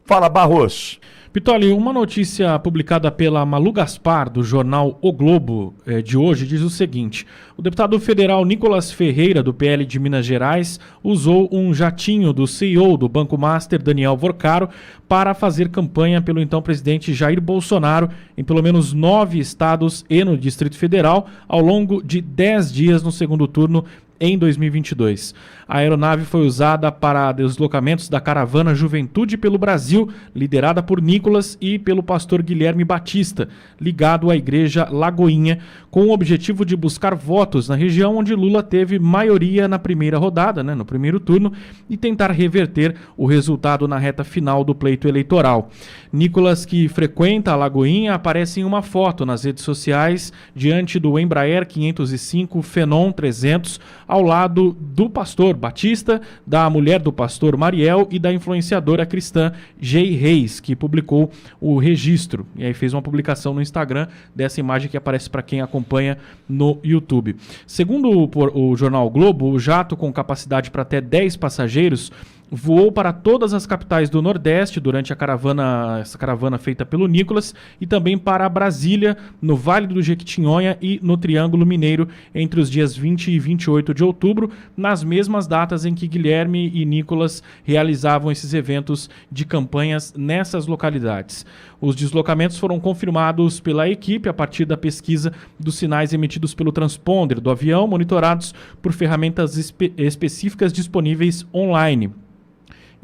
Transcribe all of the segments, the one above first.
Fala, Barros. Pitoli, uma notícia publicada pela Malu Gaspar, do jornal O Globo, de hoje, diz o seguinte: o deputado federal Nicolas Ferreira, do PL de Minas Gerais, usou um jatinho do CEO do Banco Master, Daniel Vorcaro, para fazer campanha pelo então presidente Jair Bolsonaro em pelo menos 9 estados e no Distrito Federal, ao longo de 10 dias no segundo turno em 2022. A aeronave foi usada para deslocamentos da caravana Juventude pelo Brasil, liderada por Nicolas e pelo pastor Guilherme Batista, ligado à Igreja Lagoinha, com o objetivo de buscar votos na região onde Lula teve maioria na primeira rodada, no primeiro turno, e tentar reverter o resultado na reta final do pleito eleitoral. Nicolas, que frequenta a Lagoinha, aparece em uma foto nas redes sociais diante do Embraer 505 Phenom 300, ao lado do pastor Batista, da mulher do pastor Mariel e da influenciadora cristã Gei Reis, que publicou o registro. E aí fez uma publicação no Instagram dessa imagem que aparece para quem acompanha no YouTube. Segundo o jornal Globo, o jato, com capacidade para até 10 passageiros, voou para todas as capitais do Nordeste durante essa caravana feita pelo Nicolas, e também para Brasília, no Vale do Jequitinhonha e no Triângulo Mineiro entre os dias 20 e 28 de outubro, nas mesmas datas em que Guilherme e Nicolas realizavam esses eventos de campanhas nessas localidades. Os deslocamentos foram confirmados pela equipe a partir da pesquisa dos sinais emitidos pelo transponder do avião, monitorados por ferramentas específicas disponíveis online.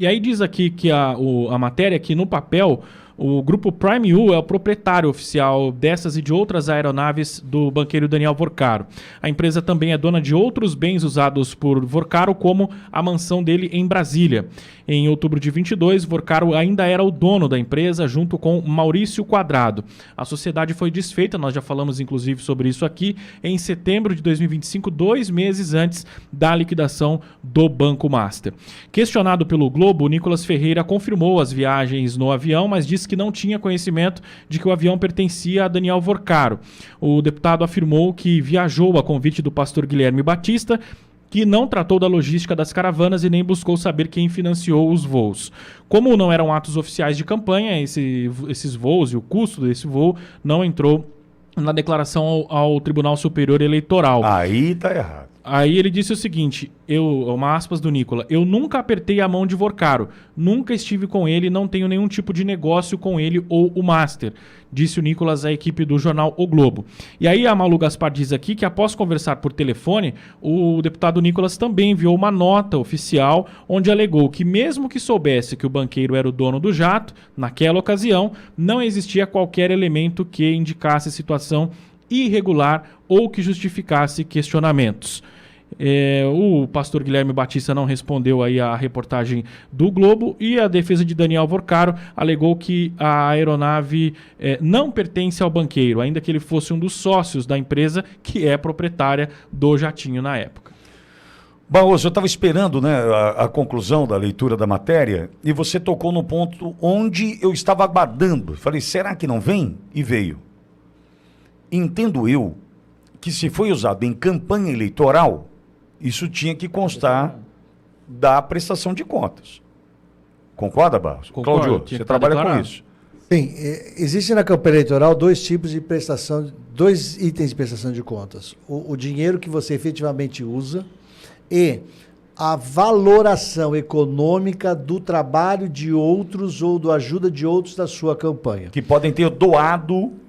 E aí diz aqui que a matéria, que no papel, o grupo Prime U é o proprietário oficial dessas e de outras aeronaves do banqueiro Daniel Vorcaro. A empresa também é dona de outros bens usados por Vorcaro, como a mansão dele em Brasília. Em outubro de 22, Vorcaro ainda era o dono da empresa, junto com Maurício Quadrado. A sociedade foi desfeita, nós já falamos inclusive sobre isso aqui, em setembro de 2025, 2 meses antes da liquidação do Banco Master. Questionado pelo Globo, Nicolas Ferreira confirmou as viagens no avião, mas disse que não tinha conhecimento de que o avião pertencia a Daniel Vorcaro. O deputado afirmou que viajou a convite do pastor Guilherme Batista, que não tratou da logística das caravanas e nem buscou saber quem financiou os voos. Como não eram atos oficiais de campanha, esses voos e o custo desse voo não entrou na declaração ao Tribunal Superior Eleitoral. Aí tá errado. Aí ele disse o seguinte, uma aspas do Nicolas: eu nunca apertei a mão de Vorcaro, nunca estive com ele, não tenho nenhum tipo de negócio com ele ou o Master, disse o Nicolas à equipe do jornal O Globo. E aí a Malu Gaspar diz aqui que, após conversar por telefone, o deputado Nicolas também enviou uma nota oficial onde alegou que, mesmo que soubesse que o banqueiro era o dono do jato, naquela ocasião, não existia qualquer elemento que indicasse situação irregular ou que justificasse questionamentos. O pastor Guilherme Batista não respondeu aí à reportagem do Globo, e a defesa de Daniel Vorcaro alegou que a aeronave não pertence ao banqueiro, ainda que ele fosse um dos sócios da empresa que é proprietária do jatinho na época. Barroso, eu estava esperando a conclusão da leitura da matéria e você tocou no ponto onde eu estava aguardando. Falei, será que não vem? E veio. Entendo eu que, se foi usado em campanha eleitoral, isso tinha que constar da prestação de contas. Concorda, Barros? Concordo. Cláudio, você trabalha com isso. Sim, existe na campanha eleitoral 2 tipos de prestação, 2 itens de prestação de contas. O dinheiro que você efetivamente usa e a valoração econômica do trabalho de outros ou da ajuda de outros da sua campanha. Que podem ter doado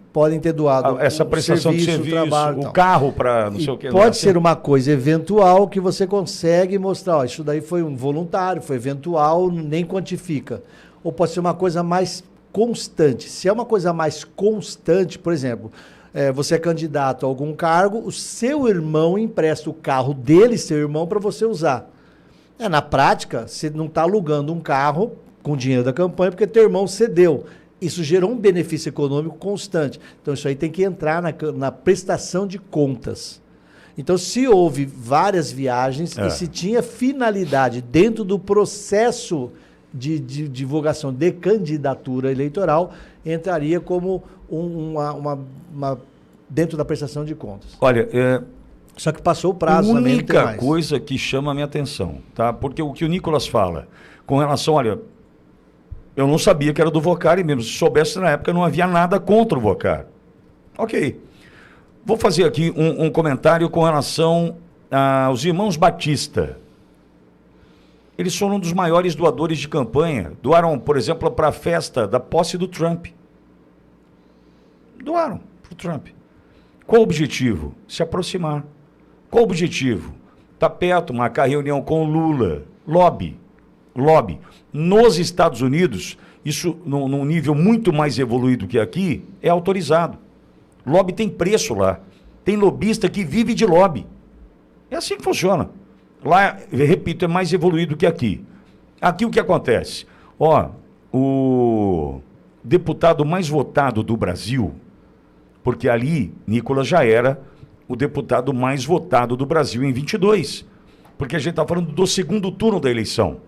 essa prestação de serviço, trabalho, o carro para não sei o que. Pode ser uma coisa eventual que você consegue mostrar, isso daí foi um voluntário, foi eventual, nem quantifica. Ou pode ser uma coisa mais constante. Se é uma coisa mais constante, por exemplo, você é candidato a algum cargo, o seu irmão empresta o carro dele, seu irmão, para você usar. Na prática, você não está alugando um carro com dinheiro da campanha porque teu irmão cedeu. Isso gerou um benefício econômico constante. Então, isso aí tem que entrar na prestação de contas. Então, se houve várias viagens e se tinha finalidade dentro do processo de divulgação de candidatura eleitoral, entraria como dentro da prestação de contas. Olha, só que passou o prazo. A única coisa que chama a minha atenção, tá? Porque o que o Nicolas fala, com relação, olha, Eu não sabia que era do Vocari mesmo. Se soubesse na época, não havia nada contra o Vocari. Ok. Vou fazer aqui um comentário com relação aos irmãos Batista. Eles foram um dos maiores doadores de campanha. Doaram, por exemplo, para a festa da posse do Trump. Doaram para o Trump. Qual o objetivo? Se aproximar. Qual o objetivo? Está perto, marcar reunião com o Lula. Lobby. Lobby. Nos Estados Unidos, isso num nível muito mais evoluído que aqui, é autorizado. Lobby tem preço lá. Tem lobista que vive de lobby. É assim que funciona. Lá, repito, é mais evoluído que aqui. Aqui o que acontece? Ó, o deputado mais votado do Brasil, porque ali Nicolas já era o deputado mais votado do Brasil em 22, porque a gente está falando do segundo turno da eleição.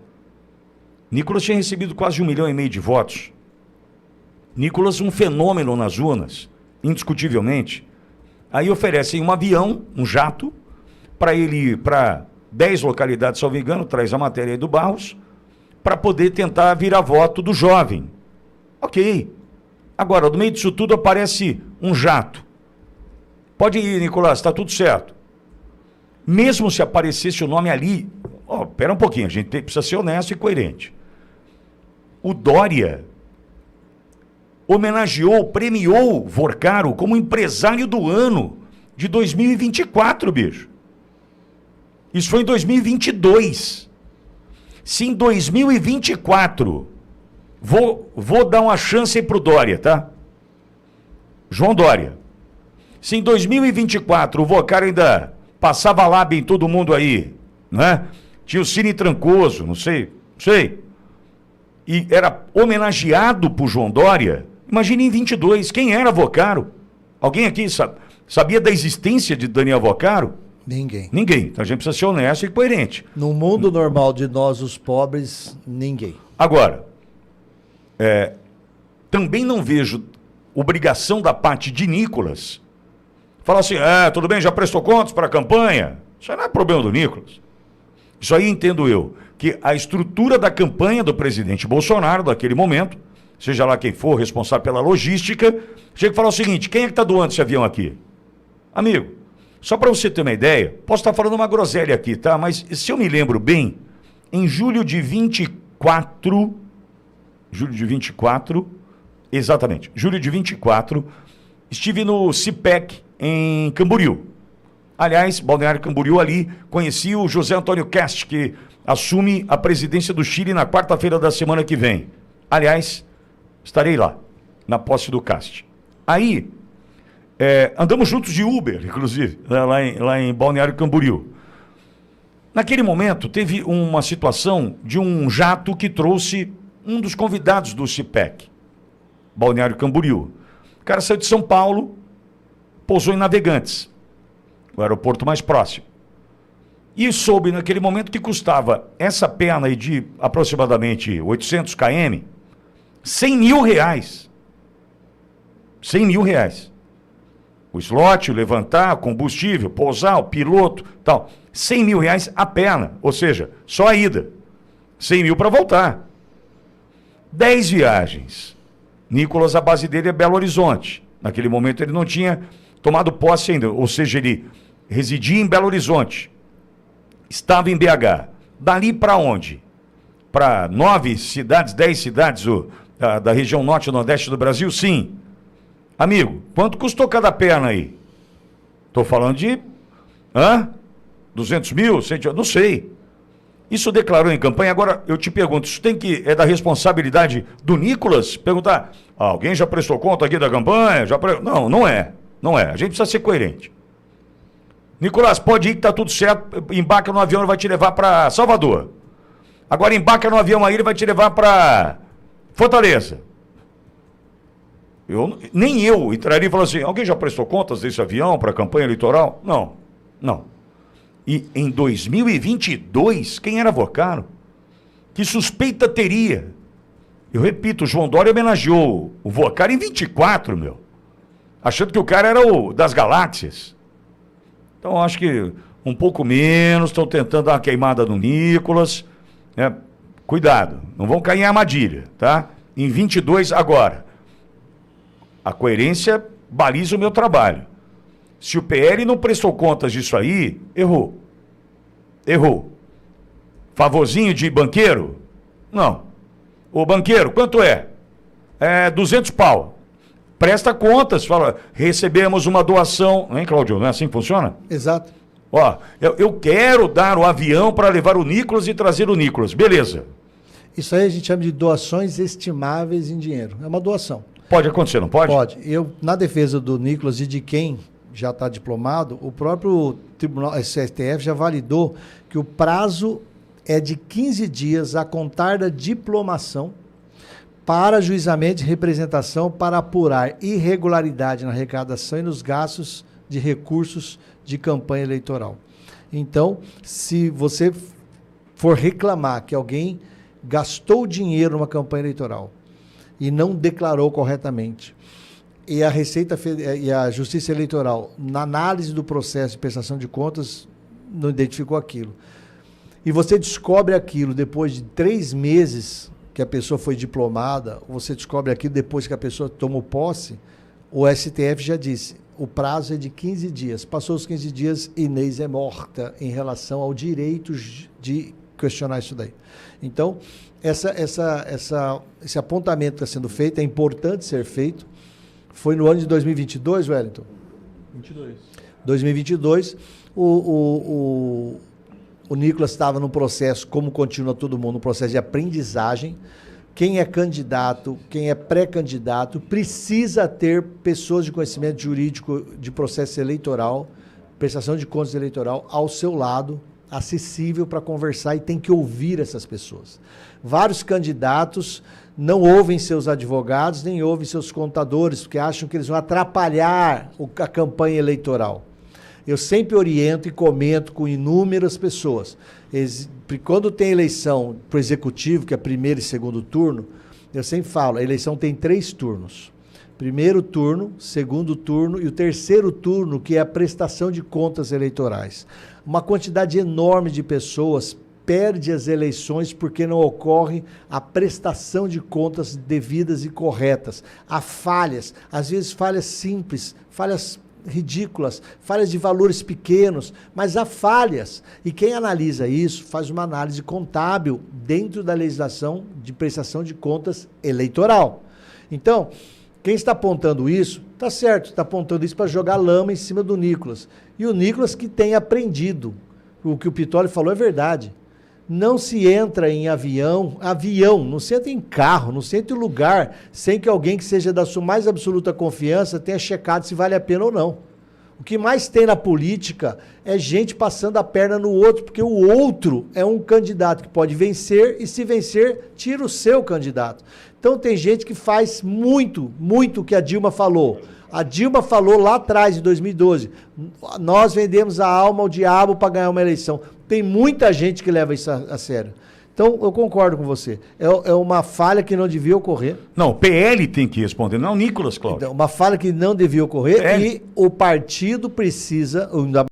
Nicolas tinha recebido quase 1,5 milhão de votos. Nicolas, um fenômeno nas urnas, indiscutivelmente. Aí oferecem um avião, um jato, para ele ir para 10 localidades, se não me engano, traz a matéria aí do Barros, para poder tentar virar voto do jovem. Ok. Agora, no meio disso tudo aparece um jato. Pode ir, Nicolás, está tudo certo. Mesmo se aparecesse o nome ali, pera um pouquinho, a gente precisa ser honesto e coerente. O Dória homenageou, premiou Vocaro como empresário do ano de 2024, bicho. Isso foi em 2022. Se em 2024, vou dar uma chance aí pro Dória, tá? João Dória. Se em 2024 o Vocaro ainda passava lábia em todo mundo aí, né? Tinha o Cine Trancoso, não sei. E era homenageado por João Dória. Imagine em 22, quem era Vocaro? Alguém aqui sabia da existência de Daniel Vocaro? Ninguém. Então a gente precisa ser honesto e coerente. No mundo normal de nós, os pobres, ninguém. Agora, também não vejo obrigação da parte de Nicolas falar assim, tudo bem, já prestou contas para a campanha? Isso não é problema do Nicolas. Isso aí entendo eu, que a estrutura da campanha do presidente Bolsonaro, daquele momento, seja lá quem for responsável pela logística, chega e fala o seguinte, quem é que está doando esse avião aqui? Amigo, só para você ter uma ideia, posso estar falando uma groselha aqui, tá? Mas se eu me lembro bem, em julho de 24, estive no CIPEC em Camboriú. Aliás, Balneário Camboriú ali, conheci o José Antônio Cast, que assume a presidência do Chile na quarta-feira da semana que vem. Aliás, estarei lá, na posse do Cast. Aí, andamos juntos de Uber, inclusive, lá em Balneário Camboriú. Naquele momento, teve uma situação de um jato que trouxe um dos convidados do CIPEC, Balneário Camboriú. O cara saiu de São Paulo, pousou em Navegantes, o aeroporto mais próximo. E soube naquele momento que custava essa perna aí de aproximadamente 800 km, 100 mil reais. 100 mil reais. O slot, levantar, combustível, pousar, o piloto, tal. 100 mil reais a perna, ou seja, só a ida. 100 mil para voltar. 10 viagens. Nicolas, a base dele é Belo Horizonte. Naquele momento ele não tinha tomado posse ainda, ou seja, ele residia em Belo Horizonte. Estava em BH. Dali para onde? Para 9 cidades, 10 cidades da região norte e nordeste do Brasil? Sim. Amigo, quanto custou cada perna aí? Estou falando de 200 mil? Não sei. Isso declarou em campanha. Agora, eu te pergunto, isso é da responsabilidade do Nicolas? Perguntar, alguém já prestou conta aqui da campanha? Não, não é. Não é. A gente precisa ser coerente. Nicolas, pode ir que está tudo certo. Embarca no avião, ele vai te levar para Salvador. Agora embarca no avião aí, ele vai te levar para Fortaleza. Nem eu entraria e falaria assim, alguém já prestou contas desse avião para a campanha eleitoral? Não. E em 2022, quem era Vocaro? Que suspeita teria? Eu repito, o João Dória homenageou o Vocaro em 24, meu. Achando que o cara era o das galáxias. Então, acho que um pouco menos, estão tentando dar uma queimada no Nicolas. Cuidado, não vão cair em armadilha, tá? em 22 agora. A coerência baliza o meu trabalho. Se o PL não prestou contas disso aí, errou. Errou. Favorzinho de banqueiro? Não. Ô banqueiro, quanto é? É 200 pau. Presta contas, fala, recebemos uma doação. Hein, Cláudio? Não é assim que funciona? Exato. Ó, eu quero dar o avião para levar o Nicolas e trazer o Nicolas. Beleza. Isso aí a gente chama de doações estimáveis em dinheiro. É uma doação. Pode acontecer, não pode? Pode. Eu, na defesa do Nicolas e de quem já está diplomado, o próprio Tribunal STF já validou que o prazo é de 15 dias a contar da diplomação para ajuizamento de representação para apurar irregularidade na arrecadação e nos gastos de recursos de campanha eleitoral. Então, se você for reclamar que alguém gastou dinheiro numa campanha eleitoral e não declarou corretamente, e a e a Justiça Eleitoral, na análise do processo de prestação de contas, não identificou aquilo, e você descobre aquilo depois de 3 meses que a pessoa foi diplomada, ou você descobre aquilo depois que a pessoa tomou posse, o STF já disse, o prazo é de 15 dias. Passou os 15 dias, Inês é morta em relação ao direito de questionar isso daí. Então, esse apontamento está sendo feito, é importante ser feito. Foi no ano de 2022, Wellington? 2022. O Nicolas estava no processo, como continua todo mundo, no processo de aprendizagem. Quem é candidato, quem é pré-candidato, precisa ter pessoas de conhecimento jurídico de processo eleitoral, prestação de contas eleitoral, ao seu lado, acessível para conversar, e tem que ouvir essas pessoas. Vários candidatos não ouvem seus advogados, nem ouvem seus contadores, porque acham que eles vão atrapalhar a campanha eleitoral. Eu sempre oriento e comento com inúmeras pessoas. Quando tem eleição para o executivo, que é primeiro e segundo turno, eu sempre falo, a eleição tem 3 turnos. Primeiro turno, segundo turno e o terceiro turno, que é a prestação de contas eleitorais. Uma quantidade enorme de pessoas perde as eleições porque não ocorre a prestação de contas devidas e corretas. Há falhas, às vezes falhas simples, falhas ridículas, falhas de valores pequenos, mas há falhas. E quem analisa isso faz uma análise contábil dentro da legislação de prestação de contas eleitoral. Então, quem está apontando isso, está certo, está apontando isso para jogar lama em cima do Nicolas. E o Nicolas que tem aprendido. O que o Pitoli falou é verdade. Não se entra em avião, não se entra em carro, não se entra em lugar sem que alguém que seja da sua mais absoluta confiança tenha checado se vale a pena ou não. O que mais tem na política é gente passando a perna no outro, porque o outro é um candidato que pode vencer e se vencer, tira o seu candidato. Então tem gente que faz muito o que a Dilma falou. A Dilma falou lá atrás, em 2012, nós vendemos a alma ao diabo para ganhar uma eleição. Tem muita gente que leva isso a sério. Então, eu concordo com você. É uma falha que não devia ocorrer. Não, o PL tem que responder, não o Nicolas, Cláudio. Então, uma falha que não devia ocorrer e o partido precisa,